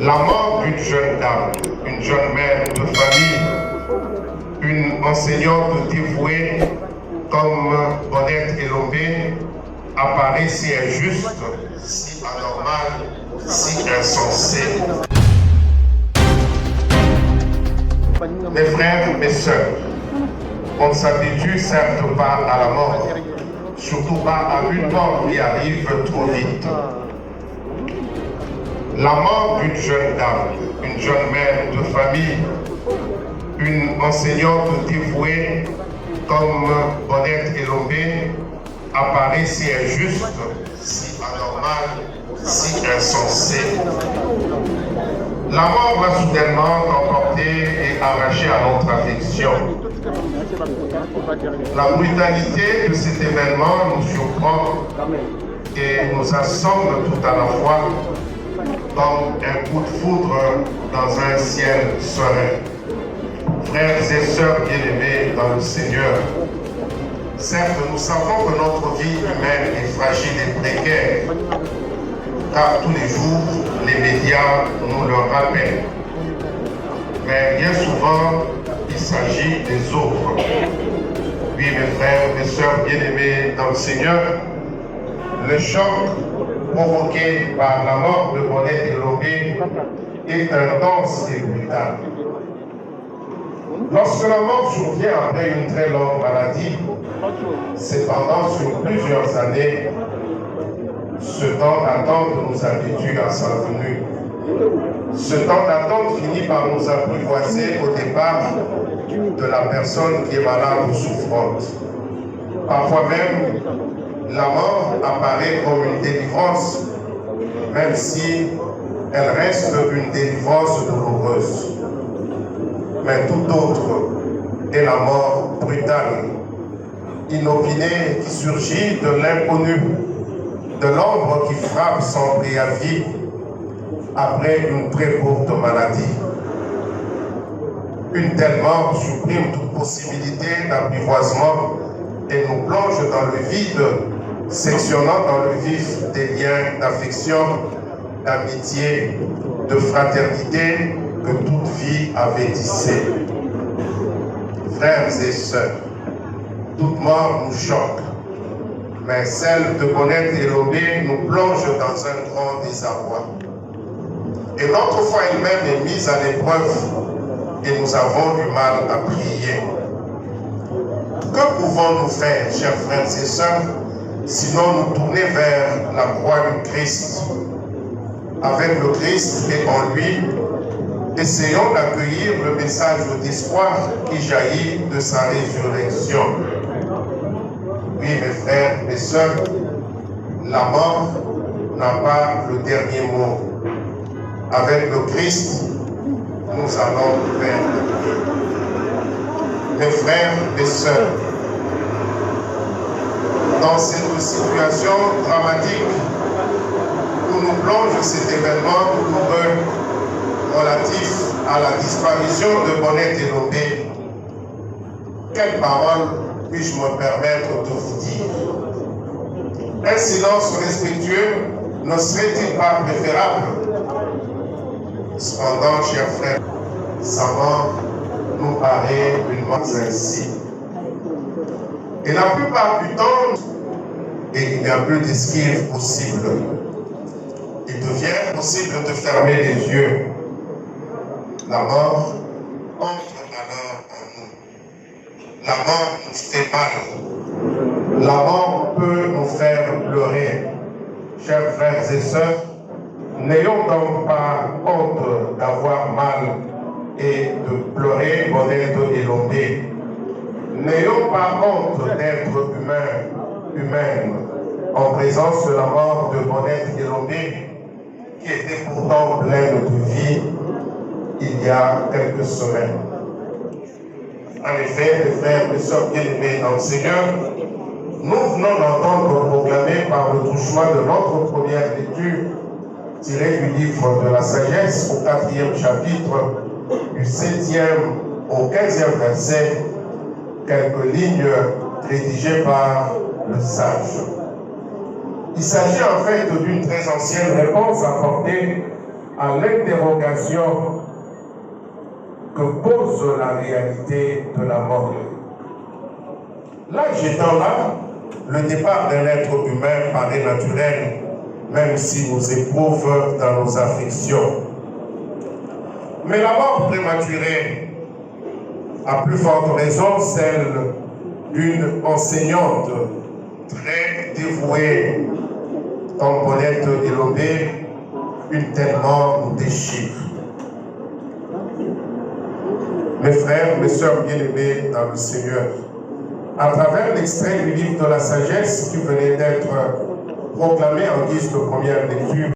La mort d'une jeune dame, une jeune mère de famille, une enseignante dévouée comme Bonnette Elombé apparaît si injuste, si anormal, si insensé. Mes frères, mes sœurs, on ne s'habitue certes pas à la mort, surtout pas à une mort qui arrive trop vite. La mort d'une jeune dame, une jeune mère de famille, une enseignante dévouée comme Bonnette Elombé apparaît si injuste, si anormal, si insensé. La mort va soudainement emporter et arracher à notre affection. La brutalité de cet événement nous surprend et nous assomme tout à la fois comme un coup de foudre dans un ciel serein. Frères et sœurs bien-aimés dans le Seigneur, certes nous savons que notre vie humaine est fragile et précaire, car tous les jours les médias nous le rappellent. Mais bien souvent, il s'agit des autres. Oui, mes frères, mes sœurs bien-aimés dans le Seigneur, le choc provoqué par la mort de Bonnette Elombé est intense et brutal. Lorsque la mort survient après une très longue maladie, cependant sur plusieurs années, ce temps d'attente nous habitue à sa venue. Ce temps d'attente finit par nous apprivoiser au départ de la personne qui est malade ou souffrante. Parfois même, la mort apparaît comme une délivrance, même si elle reste une délivrance douloureuse. Mais tout autre est la mort brutale, inopinée qui surgit de l'inconnu, de l'ombre qui frappe sans préavis après une très courte maladie. Une telle mort supprime toute possibilité d'apprivoisement et nous plonge dans le vide, sectionnant dans le vif des liens d'affection, d'amitié, de fraternité que toute vie avait tissé. Frères et sœurs, toute mort nous choque, mais celle de Bonnette Elombé nous plonge dans un grand désarroi. Et notre foi elle-même est mise à l'épreuve et nous avons du mal à prier. Que pouvons-nous faire, chers frères et sœurs, sinon nous tourner vers la croix du Christ? Avec le Christ et en lui, essayons d'accueillir le message d'espoir qui jaillit de sa résurrection. Oui, mes frères, mes sœurs, la mort n'a pas le dernier mot. Avec le Christ, nous allons vers le bien. Mes frères, mes sœurs, dans cette situation dramatique où nous plonge cet événement douloureux relatif à la disparition de Bonnette Elombé, quelles paroles puis-je me permettre de vous dire? Un silence respectueux ne serait-il pas préférable? Cependant, chers frères, sa mort nous paraît une mort ainsi. Et la plupart du temps, il n'y a plus d'esquive possible. Il devient possible de fermer les yeux. La mort entre alors en nous. La mort nous fait mal. La mort peut nous faire pleurer. Chers frères et sœurs, n'ayons donc pas honte d'avoir mal et de pleurer Bonnette Elombé. N'ayons pas honte d'être humaine, en présence de la mort de Bonnette Elombé, qui était pourtant pleine de vie il y a quelques semaines. En effet, mes frères et sœurs bien-aimés dans le Seigneur, nous venons d'entendre proclamer par le touchement de notre première lecture, tiré du livre de la sagesse au 4e chapitre, du 7e au 15e verset, quelques lignes rédigées par le sage. Il s'agit en fait d'une très ancienne réponse apportée à l'interrogation que pose la réalité de la mort. L'âge étant là, le départ d'un être humain paraît naturel, même s'il nous éprouve dans nos affections. Mais la mort prématurée, à plus forte raison celle d'une enseignante très dévouée, comme Paulette Elobé, une telle mort nous déchire. Mes frères, mes sœurs bien-aimés dans le Seigneur, à travers l'extrait du livre de la sagesse qui venait d'être proclamé en guise de première lecture,